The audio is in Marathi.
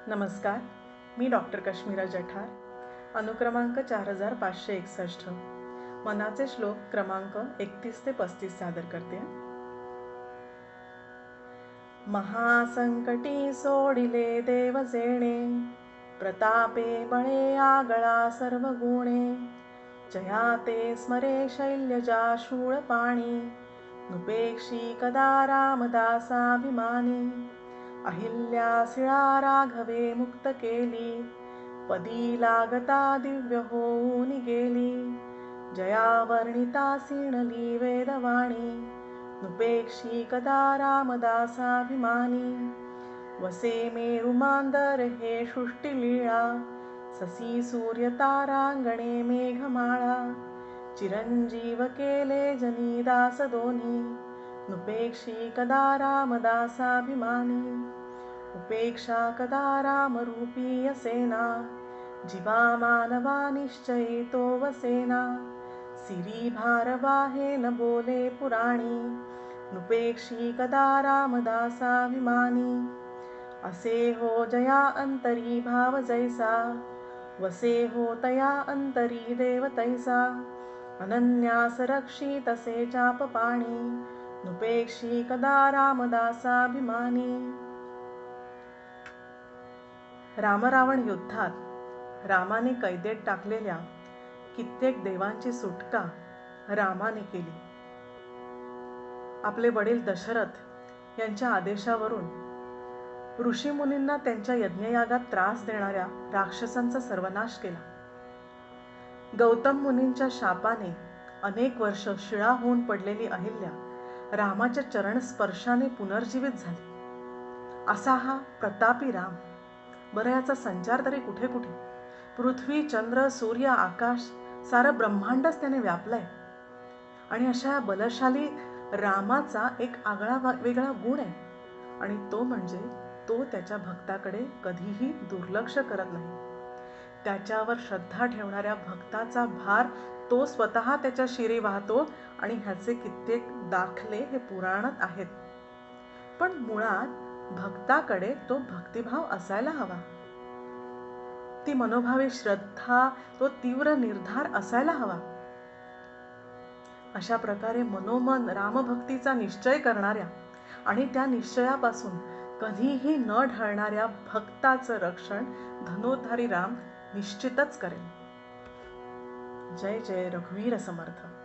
नमस्कार, मी डॉक्टर कश्मीरा जठार, अनुक्रमांक 4561, मनाचे श्लोक क्रमांक 31 ते 35 सादर करते. महासंकटी सोडिले देवसेने, प्रतापे बळे आगळा सर्व गुणे, जयाते स्मरे शैल्यजा शूळपाणी, नुपेक्षी कदा रामदासाभिमानी. अहिल्या शिळा राघवे मुक्त केली, पदी लागता दिव्य होऊन गेली, जया वर्णिता सिणली वेदवाणी, नुपेक्षी कदा रामदासाभिमानी. वसे मेरु मांदर हे सृष्टिलीळा, ससी सूर्य तारांगणे मेघमाळा, चिरंजीव केले जनी दास दोन्ही, नुपेक्षी कदा रामदासाभिमानी. उपेक्षा कदा रामरूपी असेना, जीवा मानवा निश्चयी तो वसेना, सिरी भारवाहेन बोले पुराणी, नुपेक्षी कदा रामदासाभिमानी. असे हो जया अंतरी भाव जैसा, वसे हो तया अंतरी देव तैसा, अनन्यास रक्षी तसे चाप पाणी, नुपेक्षी कदा रामदासाभिमानी. रामरावण युद्धात रामाने कैदेत टाकलेल्या कित्येक देवांची सुटका रामाने केली. आपले वडील दशरथ यांच्या आदेशावरून ऋषीमुनींना त्यांच्या यज्ञयागात त्रास देणाऱ्या राक्षसांचा सर्वनाश केला. गौतम मुनींच्या शापाने अनेक वर्ष शिळा होऊन पडलेली अहिल्या रामाच्या चरण स्पर्शाने पुनर्जीवित झाली. असा हा प्रतापी राम. बरं, याचा संचार तरी कुठे कुठे? पृथ्वी, चंद्र, सूर्य, आकाश, सारं ब्रह्मांडच त्याने व्यापलंय. आणि अशा बलशाली रामाचा एक आगळा वेगळा गुण आहे, आणि तो म्हणजे तो त्याच्या भक्ताकडे कधीही दुर्लक्ष करत नाही. त्याच्यावर श्रद्धा ठेवणाऱ्या भक्ताचा भार तो स्वतः त्याच्या शिरी वाहतो, आणि ह्याचे कित्येक दाखले हे पुराणात आहेत. पण मुळात भक्ताकडे तो भक्तिभाव असायला हवा, ती मनोभावी श्रद्धा, तो तीव्र निर्धार असायला हवा. अशा प्रकारे मनोमन रामभक्तीचा निश्चय करणाऱ्या आणि त्या निश्चयापासून कधीही न ढळणाऱ्या भक्ताचं रक्षण धनुर्धारी राम निश्चितच करेल. जय जय रघुवीर समर्थ.